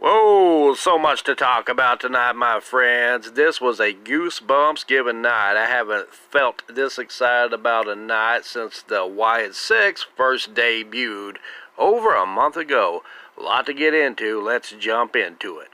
Whoa, so much to talk about tonight, my friends. This was a goosebumps-giving night. I haven't felt this excited about a night since the Wyatt 6 first debuted over a month ago. A lot to get into. Let's jump into it.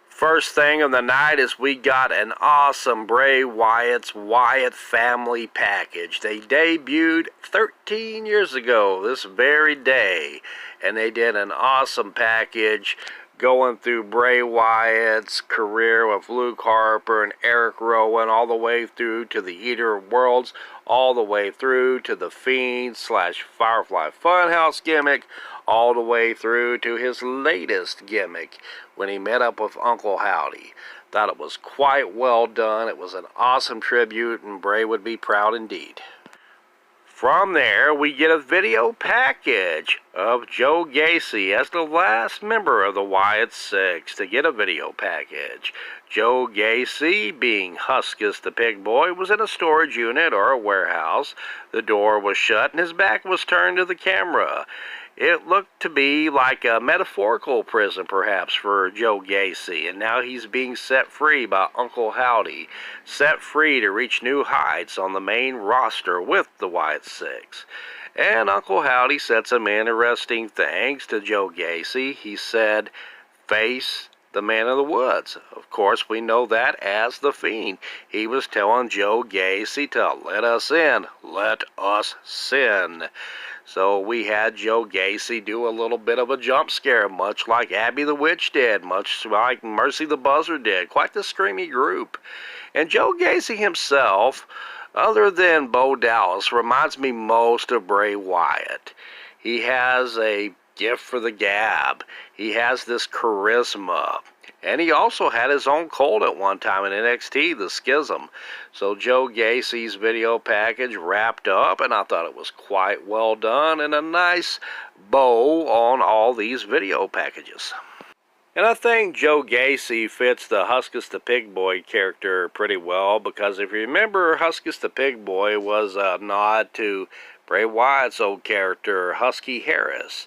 First thing of the night is we got an awesome Bray Wyatt's Wyatt family package. They debuted 13 years ago this very day, and they did an awesome package going through Bray Wyatt's career with Luke Harper and Eric Rowan, all the way through to the Eater of Worlds, all the way through to the Fiend / Firefly Funhouse gimmick, all the way through to his latest gimmick when he met up with Uncle Howdy. Thought it was quite well done. It was an awesome tribute, and Bray would be proud indeed. From there, we get a video package of Joe Gacy as the last member of the Wyatt 6 to get a video package. Joe Gacy, being Huskus the Pig Boy, was in a storage unit or a warehouse. The door was shut and his back was turned to the camera. It looked to be like a metaphorical prison, perhaps, for Joe Gacy, and now he's being set free by Uncle Howdy, set free to reach new heights on the main roster with the Wyatt 6. And Uncle Howdy said some interesting things to Joe Gacy. He said, "Face the man of the woods." Of course, we know that as the Fiend. He was telling Joe Gacy to let us in, let us sin. So we had Joe Gacy do a little bit of a jump scare, much like Abby the Witch did, much like Mercy the Buzzard did. Quite the screamy group. And Joe Gacy himself, other than Bo Dallas, reminds me most of Bray Wyatt. He has a gift for the gab. He has this charisma. And he also had his own cult at one time in NXT, the Schism. So Joe Gacy's video package wrapped up, and I thought it was quite well done and a nice bow on all these video packages. And I think Joe Gacy fits the Huskus the Pig Boy character pretty well, because if you remember, Huskus the Pig Boy was a nod to Bray Wyatt's old character, Husky Harris.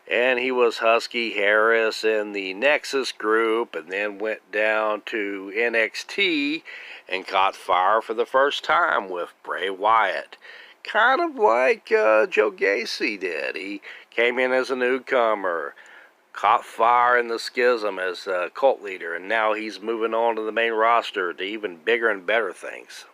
And he was Husky Harris in the Nexus group, and then went down to NXT and caught fire for the first time with Bray Wyatt. Kind of like Joe Gacy did. He came in as a newcomer, caught fire in the Schism as a cult leader, and now he's moving on to the main roster to even bigger and better things.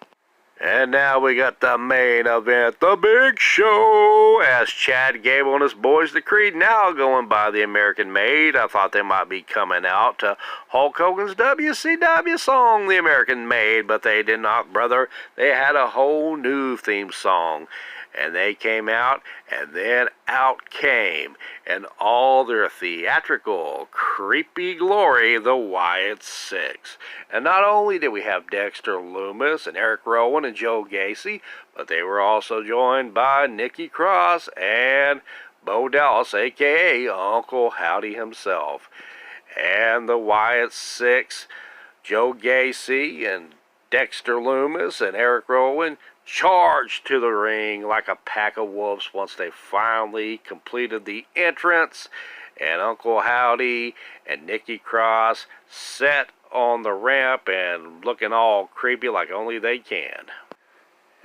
And now we got the main event, the big show, as Chad Gable and his boys, the Creed, now going by the American Made. I thought they might be coming out to Hulk Hogan's WCW song, The American Made, but they did not, brother. They had a whole new theme song. And they came out, and then out came, in all their theatrical, creepy glory, the Wyatt 6. And not only did we have Dexter Lumis and Eric Rowan and Joe Gacy, but they were also joined by Nikki Cross and Bo Dallas, a.k.a. Uncle Howdy himself. And the Wyatt 6, Joe Gacy and Dexter Lumis and Eric Rowan, charged to the ring like a pack of wolves once they finally completed the entrance, and Uncle Howdy and Nikki Cross sat on the ramp and looking all creepy like only they can.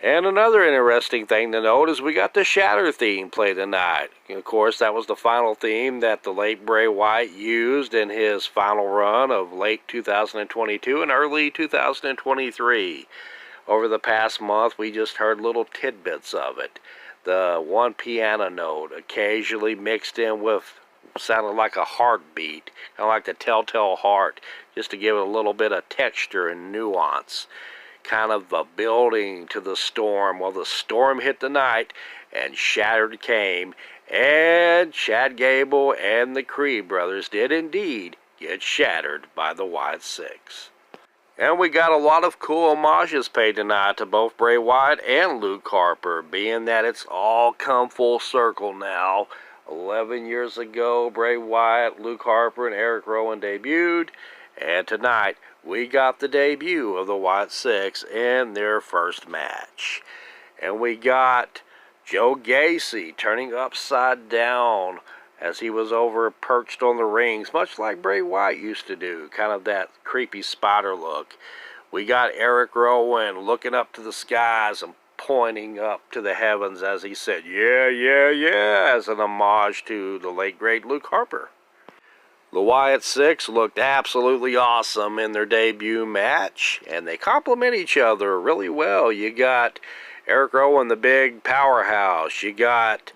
And another interesting thing to note is we got the Shatter theme play tonight. And of course, that was the final theme that the late Bray Wyatt used in his final run of late 2022 and early 2023. Over the past month, we just heard little tidbits of it. The one piano note occasionally mixed in with sounded like a heartbeat, kind of like the Telltale Heart, just to give it a little bit of texture and nuance. Kind of a building to the storm. Well, the storm hit the night, and Shattered came, and Chad Gable and the Creed brothers did indeed get shattered by the Wyatt 6. And we got a lot of cool homages paid tonight to both Bray Wyatt and Luke Harper, being that it's all come full circle now. 11 years ago, Bray Wyatt, Luke Harper, and Eric Rowan debuted, and tonight we got the debut of the Wyatt 6 in their first match. And we got Joe Gacy turning upside down as he was over perched on the rings, much like Bray Wyatt used to do, kind of that creepy spider look. We got Eric Rowan looking up to the skies and pointing up to the heavens as he said, "Yeah, yeah, yeah," as an homage to the late great Luke Harper. The Wyatt Six looked absolutely awesome in their debut match, and they complement each other really well. You got Eric Rowan, the big powerhouse. You got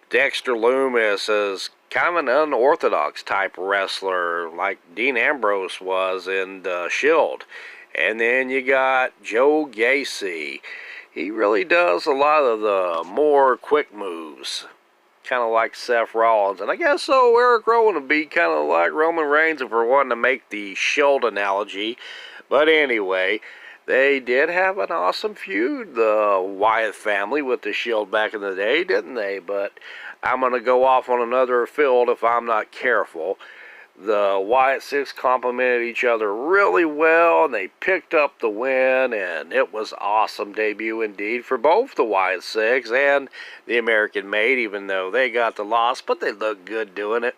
Dexter Lumis as kind of an unorthodox type wrestler like Dean Ambrose was in Shield. And then you got Joe Gacy. He really does a lot of the more quick moves, kind of like Seth Rollins. And I guess so, Eric Rowan would be kind of like Roman Reigns if we're wanting to make the Shield analogy. But anyway, they did have an awesome feud, the Wyatt family, with the Shield back in the day, didn't they? But I'm going to go off on another field if I'm not careful. The Wyatt Six complemented each other really well, and they picked up the win, and it was an awesome debut indeed for both the Wyatt Six and the American Made, even though they got the loss, but they looked good doing it.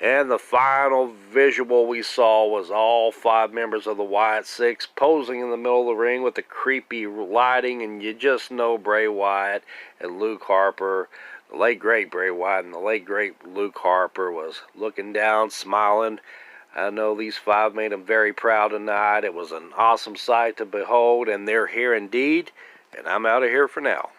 And the final visual we saw was all 5 members of the Wyatt Six posing in the middle of the ring with the creepy lighting, and you just know Bray Wyatt and Luke Harper, the late great Bray Wyatt and the late great Luke Harper, was looking down, smiling. I know these 5 made them very proud tonight. It was an awesome sight to behold, and they're here indeed, and I'm out of here for now.